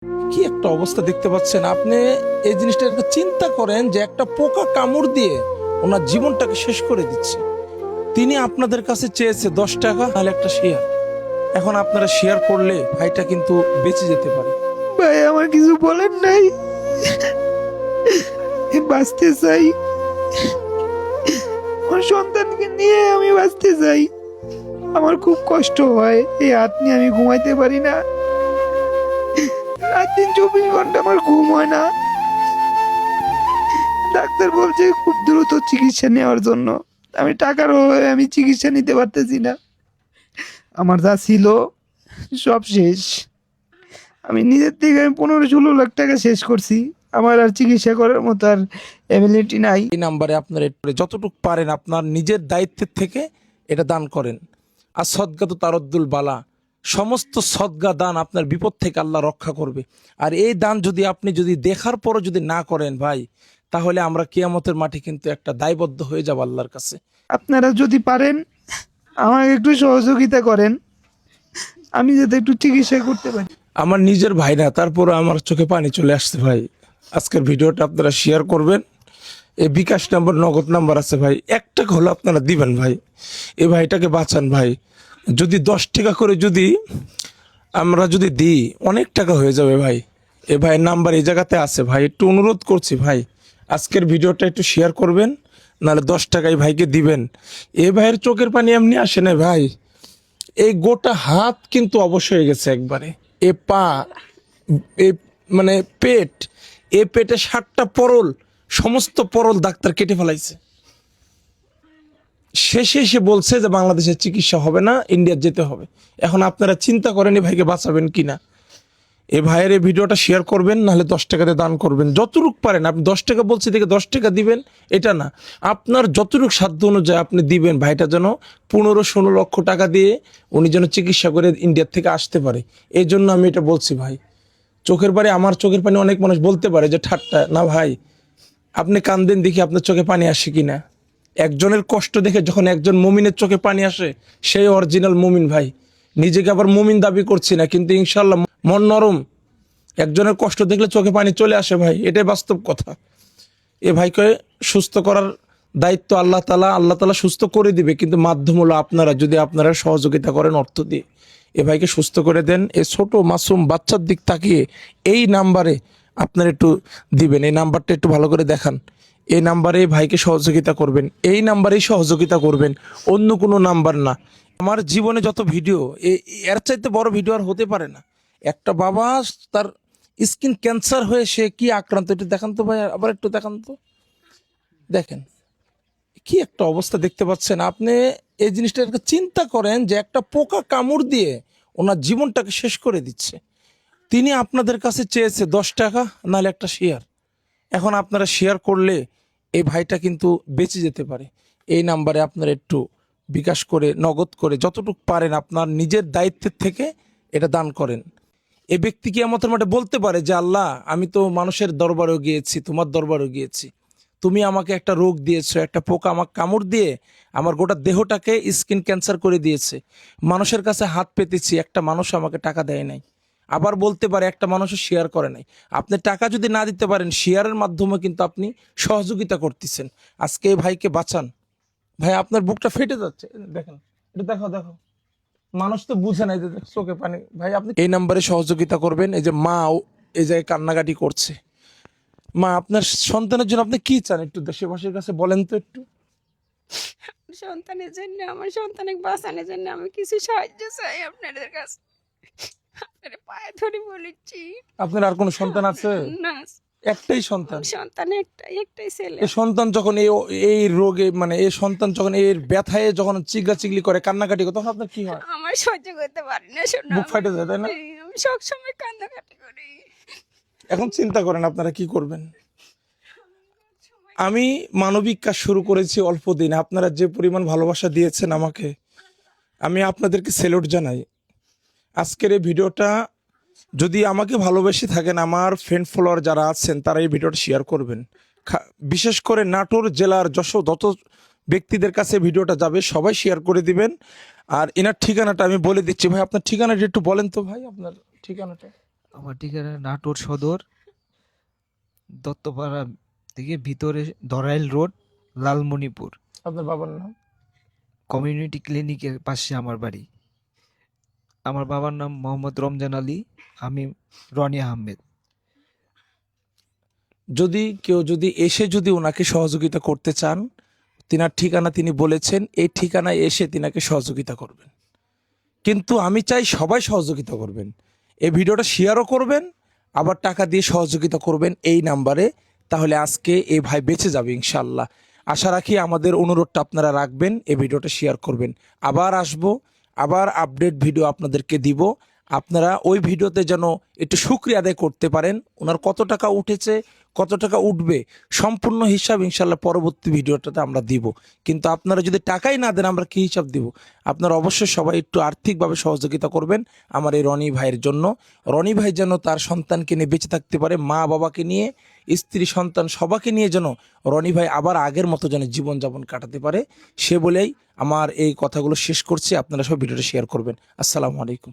কি একটা অবস্থা দেখতে পাচ্ছেন আপনি। এই জিনিসটা একটা চিন্তা করেন যে একটা পোকা কামড় দিয়ে ওনার জীবনটাকে শেষ করে দিচ্ছে। তিনি আপনাদের কাছে চেয়েছে 10 টাকা তাহলে একটা শেয়ার। এখন আপনারা শেয়ার করলে ভাইটা কিন্তু বেঁচে যেতে পারে। ভাই আমার কিছু বলেন নাই, আমি বাঁচতে চাই, আমার সন্তানকে নিয়ে আমি বাঁচতে চাই। আমার খুব কষ্ট হয়, এই হাত নিয়ে আমি ঘুমাইতে পারি না, রাত দিন 24 ঘন্টা আমার ঘুম হয় না। ডাক্তার বলছে খুব দ্রুত চিকিৎসা নেওয়ার জন্য, আমি টাকার অভাবে আমি চিকিৎসা নিতে পারতেছি না। আমার যা ছিল সব শেষ। আমি নিজের থেকে আমি 15-16 লাখ টাকা শেষ করছি, আমার আর চিকিৎসা করার মতো আর এবিলিটি নাই। এই নাম্বারে আপনার যতটুকু পারেন আপনার নিজের দায়িত্বের থেকে এটা দান করেন। আর সদকা তো তারদ্দুল বালা, সমস্ত সদকা দান আপনার বিপদ থেকে আল্লাহ রক্ষা করবে। আর এই দান যদি আপনি যদি দেখার পরও যদি না করেন ভাই, তাহলে আমরা কিয়ামতের মাঠে কিন্তু একটা দায়বদ্ধ হয়ে যাব আল্লাহর কাছে। আপনারা যদি পারেন আমাকে একটু সহযোগিতা করেন, আমি যাতে একটু চিকিৎসা করতে পারি। আমার নিজের ভাই না, তারপরে আমার চোখে পানি চলে আসছে ভাই। আজকের ভিডিওটা আপনারা শেয়ার করবেন। এই বিকাশ নাম্বার, নগদ নাম্বার আছে ভাই, 1 টাকা হলো আপনারা দিবেন ভাই। এই ভাইটাকে বাঁচান ভাই। যদি 10 টাকা করে যদি আমরা যদি দিই অনেক টাকা হয়ে যাবে ভাই। এ ভাইয়ের নাম্বার এই জায়গাতে আছে ভাই, একটু অনুরোধ করছি ভাই, আজকের ভিডিওটা একটু শেয়ার করবেন, নাহলে 10 টাকা এই ভাইকে দিবেন। এ ভাইয়ের চোখের পানি এমনি আসে না ভাই, এই গোটা হাত কিন্তু অবশ হয়ে গেছে একবারে। এ পা, এ মানে পেট, এ পেটে 7টা পরল, সমস্ত পরল ডাক্তার কেটে ফেলাইছে। শেষে এসে বলছে যে বাংলাদেশের চিকিৎসা হবে না, ইন্ডিয়া যেতে হবে। এখন আপনারা চিন্তা করেন এই ভাইকে বাঁচাবেন কিনা। এই ভাইয়ের এই ভিডিওটা শেয়ার করবেন, নাহলে 10 টাকাতে দান করবেন যতটুক পারেন। আপনি 10 টাকা বলছি দেখে 10 টাকা দিবেন এটা না, আপনার যতটুক সাধ্য অনুযায়ী আপনি দিবেন। ভাইটা যেন 15-16 লক্ষ টাকা দিয়ে উনি যেন চিকিৎসা করে ইন্ডিয়ার থেকে আসতে পারে, এই জন্য আমি এটা বলছি ভাই। চোখের পানি, আমার চোখের পানি অনেক মানুষ বলতে পারে যে ঠাট্টা না ভাই, আপনি কান্দেন দেখি আপনার চোখে পানি আসে কিনা। একজনের কষ্ট দেখে যখন একজন মুমিনের চোখে পানি আসে, সেই অরিজিনাল মুমিন ভাই। নিজেকে আবার মুমিন দাবি করছি না, কিন্তু ইনশাল্লাহ মন নরম। একজনের কষ্ট দেখলে চোখে পানি চলে আসে ভাই, এটাই বাস্তব কথা। এ ভাইকে সুস্থ করার দায়িত্ব আল্লাহ তালা সুস্থ করে দিবে, কিন্তু মাধ্যম হলো আপনারা, যদি আপনারা সহযোগিতা করেন অর্থ দিয়ে। এ ভাইকে সুস্থ করে দেন। এ ছোট মাসুম বাচ্চার দিক তাকিয়ে এই নাম্বারে আপনারা একটু দিবেন। এই নাম্বারটা একটু ভালো করে দেখান। এই নাম্বারে ভাইকে সহযোগিতা করবেন, এই নাম্বারেই সহযোগিতা করবেন, অন্য কোনো নাম্বার না। আমার জীবনে যত ভিডিও, এর চাইতে বড় ভিডিও আর হতে পারে না। একটা বাবা তার স্কিন ক্যান্সার হয়ে সে কি আক্রান্ত, একটু দেখান তো ভাই, আবার একটু দেখান তো। দেখেন কি একটা অবস্থা দেখতে পাচ্ছেন আপনি। এই জিনিসটা একটা চিন্তা করেন যে একটা পোকা কামড় দিয়ে ওনার জীবনটাকে শেষ করে দিচ্ছে। তিনি আপনাদের কাছে চেয়েছে 10 টাকা নাহলে একটা শেয়ার। এখন আপনারা শেয়ার করলে এই ভাইটা কিন্তু বেঁচে যেতে পারে। এই নাম্বারে আপনারা একটু বিকাশ করে, নগদ করে যতটুকু পারেন আপনার নিজের দায়িত্বের থেকে এটা দান করেন। এ ব্যক্তি কিয়ামতের মাঠে বলতে পারে যে আল্লাহ, আমি তো মানুষের দরবারেও গিয়েছি, তোমার দরবারেও গিয়েছি, তুমি আমাকে একটা রোগ দিয়েছো, একটা পোকা আমাকে কামড় দিয়ে আমার গোটা দেহটাকে স্কিন ক্যান্সার করে দিয়েছে। মানুষের কাছে হাত পেতেছি, একটা মানুষ আমাকে টাকা দেয় নাই। আবার বলতে পারে একটা মানুষও শেয়ার করে নাই। আপনি টাকা যদি না দিতে পারেন, শেয়ারের মাধ্যমে কিন্তু আপনি সহযোগিতা করতেছেন। আজকে এই ভাইকে বাঁচান ভাই। আপনার বুকটা ফেটে যাচ্ছে, দেখেন, এটা দেখো দেখো, মানুষ তো বুঝে নাই যে চোখে পানি ভাই। আপনি এই নাম্বারে সহযোগিতা করবেন। এই যে মা এই জায়গায় কান্নাকাটি করছে, মা আপনার সন্তানের জন্য আপনি কি চান একটু দেশবাসীর কাছে বলেন তো একটু। সন্তানের জন্য, আমার সন্তানকে বাঁচানোর জন্য আমি কিছু সাহায্য চাই আপনাদের কাছে। আপনার পায়ে ধরে বলেছি। আপনার আর কোনো সন্তান আছে? না, একটাই সন্তান। সন্তান একটাই, একটাই ছেলে। এই সন্তান যখন এই রোগে, মানে এই সন্তান যখন এর ব্যথায় যখন চিগলি করে কান্নাকাটি করে, তখন আপনার কি হয়? আমার সহ্য করতে পারি না, শোনা বুক ফাটে যায়, তাই না? আমি সবসময় কান্নাকাটি করি। এখন চিন্তা করেন আপনারা কি করবেন। আমি মানবিক কাজ শুরু করেছি অল্প দিন, আপনারা যে পরিমাণ ভালোবাসা দিয়েছেন আমাকে, আমি আপনাদেরকে স্যালুট জানাই। আজকের এই ভিডিওটা যদি আমাকে ভালোবেসে থাকেন, আমার ফ্রেন্ড ফলোয়ার যারা আছেন তারা এই ভিডিওটা শেয়ার করবেন। বিশেষ করে নাটোর জেলার যত ব্যক্তিদের কাছে ভিডিওটা যাবে সবাই শেয়ার করে দিবেন। আর এনার ঠিকানাটা আমি বলে দিচ্ছি ভাই, আপনার ঠিকানাটা একটু বলেন তো ভাই, আপনার ঠিকানাটা। আমার ঠিকানা নাটোর সদর, দত্তপাড়া থেকে ভিতরে ধরাইল রোড, লালমণিপুর। আপনার বাবার নাম? কমিউনিটি ক্লিনিকের পাশে আমার বাড়ি। আমার বাবার নাম মোহাম্মদ রমজান আলী, আমি রনি আহমেদ। যদি কেউ যদি এসে যদি ওনাকে সহযোগিতা করতে চান, তিনার ঠিকানা তিনি বলেছেন, এই ঠিকানায় এসে তিনাকে সহযোগিতা করবেন। কিন্তু আমি চাই সবাই সহযোগিতা করবেন, এই ভিডিওটা শেয়ারও করবেন, আবার টাকা দিয়ে সহযোগিতা করবেন এই নাম্বারে। তাহলে আজকে এই ভাই বেঁচে যাবে ইনশাল্লাহ। আশা রাখি আমাদের অনুরোধটা আপনারা রাখবেন, এই ভিডিওটা শেয়ার করবেন। আবার আসবো, আবার আপডেট ভিডিও আপনাদেরকে দিব। আপনারা ওই ভিডিওতে যেন একটু শুকরিয়া আদায় করতে পারেন। ওনার কত টাকা উঠেছে, কত টাকা উঠবে, সম্পূর্ণ হিসাব ইনশাল্লাহ পরবর্তী ভিডিওটাতে আমরা দিব। কিন্তু আপনারা যদি টাকাই না দেন আমরা কি হিসাব দিব? আপনারা অবশ্যই সবাই একটু আর্থিকভাবে সহযোগিতা করবেন আমার এই রনি ভাইয়ের জন্য। রনি ভাই যেন তার সন্তানকে নিয়ে বেঁচে থাকতে পারে, মা বাবাকে নিয়ে, স্ত্রী সন্তান সবাইকে নিয়ে যেন রনি ভাই আবার আগের মতো যেন জীবনযাপন কাটাতে পারে, সে বলেই আমার এই কথাগুলো শেষ করছি। আপনারা সব ভিডিওটা শেয়ার করবেন। আসসালামু আলাইকুম।